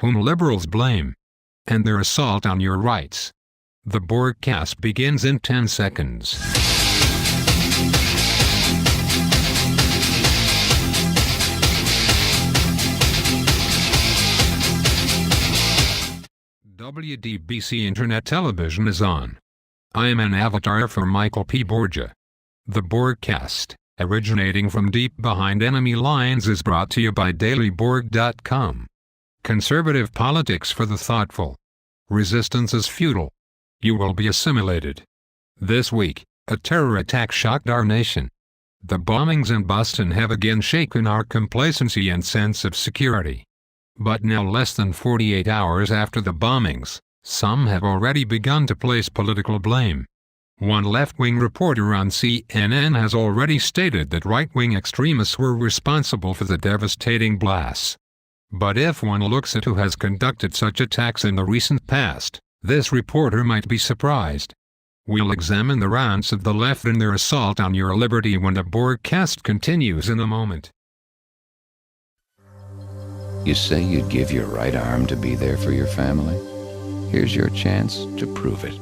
whom liberals blame, and their assault on your rights. The broadcast begins in 10 seconds. WDBC Internet Television is on. I am an avatar for Michael P. Borgia. The broadcast, originating from deep behind enemy lines, is brought to you by dailyborg.com. Conservative politics for the thoughtful. Resistance is futile. You will be assimilated. This week, a terror attack shocked our nation. The bombings in Boston have again shaken our complacency and sense of security. But now, less than 48 hours after the bombings, some have already begun to place political blame. One left-wing reporter on CNN has already stated that right-wing extremists were responsible for the devastating blasts. But if one looks at who has conducted such attacks in the recent past, this reporter might be surprised. We'll examine the rants of the left and their assault on your liberty when the broadcast continues in a moment. You say you'd give your right arm to be there for your family? Here's your chance to prove it.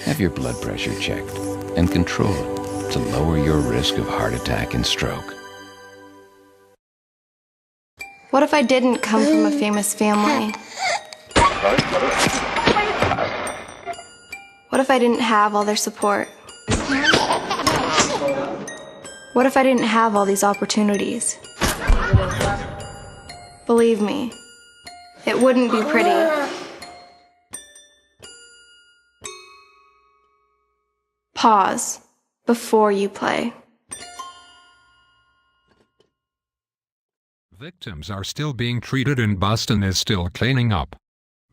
Have your blood pressure checked and control it to lower your risk of heart attack and stroke. What if I didn't come from a famous family? What if I didn't have all their support? What if I didn't have all these opportunities? Believe me, it wouldn't be pretty. Pause before you play. Victims are still being treated and Boston is still cleaning up.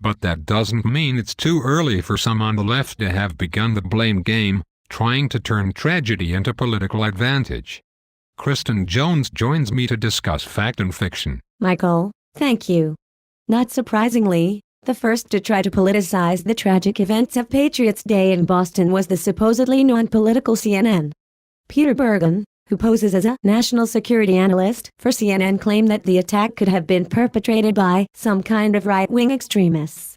But that doesn't mean it's too early for some on the left to have begun the blame game, trying to turn tragedy into political advantage. Kristen Jones joins me to discuss fact and fiction. Michael, thank you. Not surprisingly, the first to try to politicize the tragic events of Patriots Day in Boston was the supposedly non-political CNN. Peter Bergen, who poses as a national security analyst for CNN, claimed that the attack could have been perpetrated by some kind of right-wing extremists.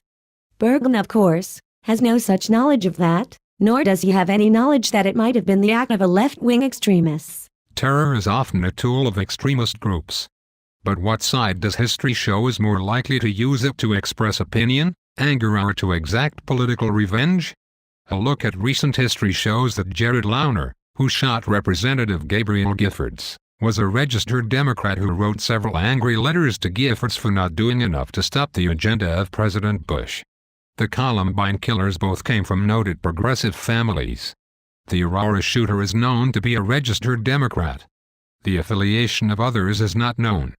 Bergen, of course, has no such knowledge of that, nor does he have any knowledge that it might have been the act of a left-wing extremist. Terror is often a tool of extremist groups. But what side does history show is more likely to use it to express opinion, anger, or to exact political revenge? A look at recent history shows that Jared Loughner, who shot Representative Gabrielle Giffords, was a registered Democrat who wrote several angry letters to Giffords for not doing enough to stop the agenda of President Bush. The Columbine killers both came from noted progressive families. The Aurora shooter is known to be a registered Democrat. The affiliation of others is not known.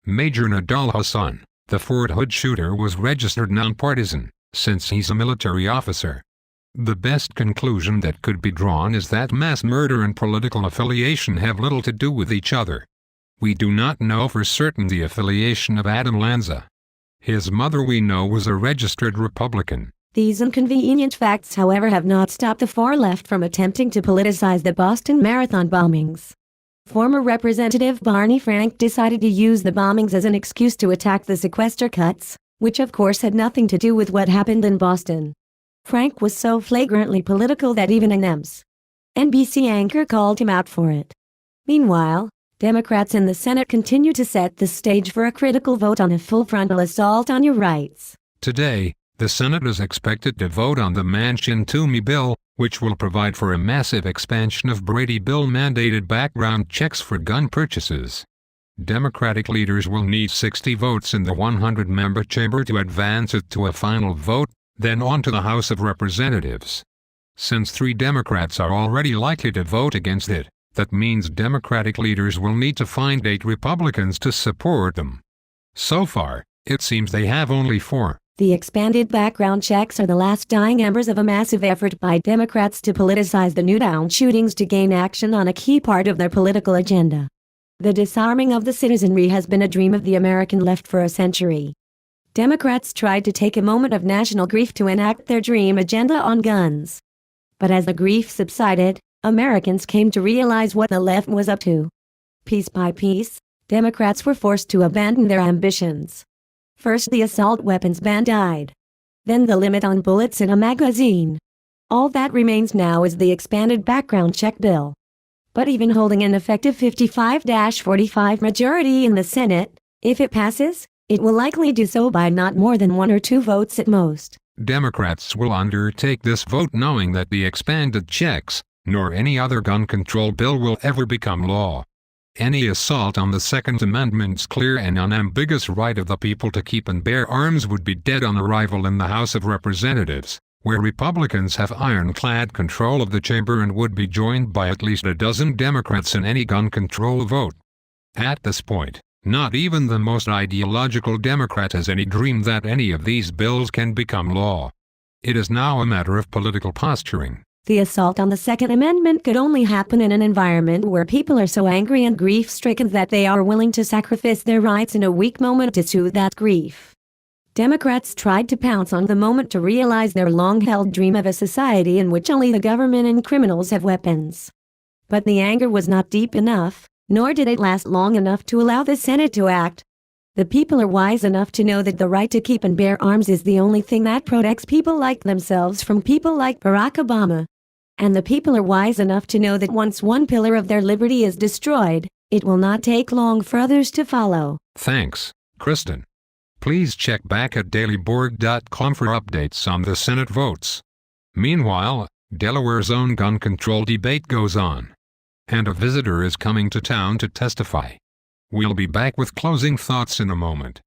Major Nadal Hassan, the Fort Hood shooter, was registered nonpartisan, since he's a military officer. The best conclusion that could be drawn is that mass murder and political affiliation have little to do with each other. We do not know for certain the affiliation of Adam Lanza. His mother, we know, was a registered Republican. These inconvenient facts, however, have not stopped the far left from attempting to politicize the Boston Marathon bombings. Former Representative Barney Frank decided to use the bombings as an excuse to attack the sequester cuts, which of course had nothing to do with what happened in Boston. Frank was so flagrantly political that even an MSNBC anchor called him out for it. Meanwhile, Democrats in the Senate continue to set the stage for a critical vote on a full frontal assault on your rights. Today, the Senate is expected to vote on the Manchin-Toomey bill, which will provide for a massive expansion of Brady bill-mandated background checks for gun purchases. Democratic leaders will need 60 votes in the 100-member chamber to advance it to a final vote, then on to the House of Representatives. Since 3 Democrats are already likely to vote against it, that means Democratic leaders will need to find 8 Republicans to support them. So far, it seems they have only 4. The expanded background checks are the last dying embers of a massive effort by Democrats to politicize the Newtown shootings to gain action on a key part of their political agenda. The disarming of the citizenry has been a dream of the American left for a century. Democrats tried to take a moment of national grief to enact their dream agenda on guns. But as the grief subsided, Americans came to realize what the left was up to. Piece by piece, Democrats were forced to abandon their ambitions. First the assault weapons ban died. Then the limit on bullets in a magazine. All that remains now is the expanded background check bill. But even holding an effective 55-45 majority in the Senate, if it passes, it will likely do so by not more than 1 or 2 votes at most. Democrats will undertake this vote knowing that the expanded checks, nor any other gun control bill will ever become law. Any assault on the Second Amendment's clear and unambiguous right of the people to keep and bear arms would be dead on arrival in the House of Representatives, where Republicans have ironclad control of the chamber and would be joined by at least a dozen Democrats in any gun control vote. At this point, not even the most ideological Democrat has any dream that any of these bills can become law. It is now a matter of political posturing. The assault on the Second Amendment could only happen in an environment where people are so angry and grief-stricken that they are willing to sacrifice their rights in a weak moment to soothe that grief. Democrats tried to pounce on the moment to realize their long-held dream of a society in which only the government and criminals have weapons. But the anger was not deep enough, nor did it last long enough to allow the Senate to act. The people are wise enough to know that the right to keep and bear arms is the only thing that protects people like themselves from people like Barack Obama. And the people are wise enough to know that once one pillar of their liberty is destroyed, it will not take long for others to follow. Thanks, Kristen. Please check back at dailyborg.com for updates on the Senate votes. Meanwhile, Delaware's own gun control debate goes on. And a visitor is coming to town to testify. We'll be back with closing thoughts in a moment.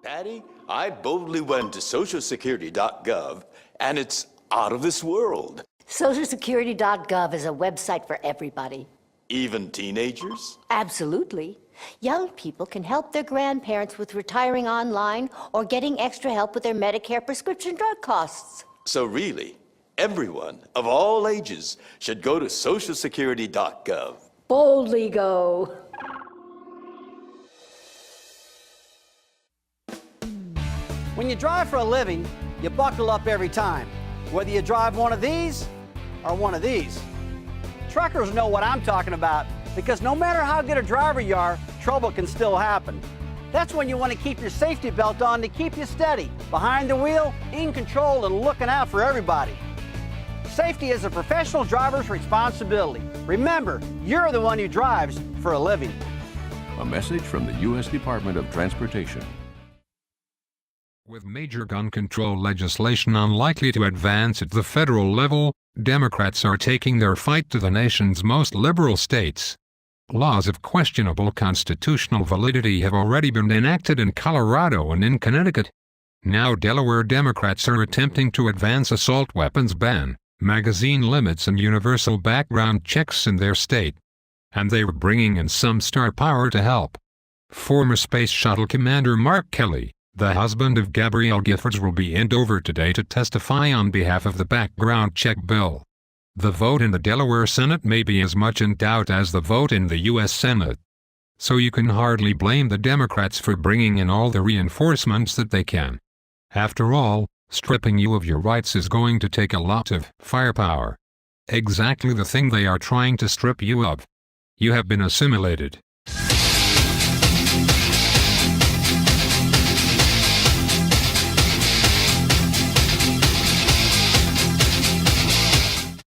Patty, I boldly went to socialsecurity.gov, and it's out of this world. Socialsecurity.gov is a website for everybody. Even teenagers? Absolutely. Young people can help their grandparents with retiring online or getting extra help with their Medicare prescription drug costs. So really, everyone of all ages should go to socialsecurity.gov. Boldly go. When you drive for a living, you buckle up every time, whether you drive one of these or one of these. Truckers know what I'm talking about because no matter how good a driver you are, trouble can still happen. That's when you want to keep your safety belt on to keep you steady, behind the wheel, in control, and looking out for everybody. Safety is a professional driver's responsibility. Remember, you're the one who drives for a living. A message from the U.S. Department of Transportation. With major gun control legislation unlikely to advance at the federal level, Democrats are taking their fight to the nation's most liberal states. Laws of questionable constitutional validity have already been enacted in Colorado and in Connecticut. Now Delaware Democrats are attempting to advance assault weapons ban, magazine limits and universal background checks in their state. And they are bringing in some star power to help. Former Space Shuttle Commander Mark Kelly, the husband of Gabrielle Giffords, will be in Dover today to testify on behalf of the background check bill. The vote in the Delaware Senate may be as much in doubt as the vote in the U.S. Senate. So you can hardly blame the Democrats for bringing in all the reinforcements that they can. After all, stripping you of your rights is going to take a lot of firepower. Exactly the thing they are trying to strip you of. You have been assimilated.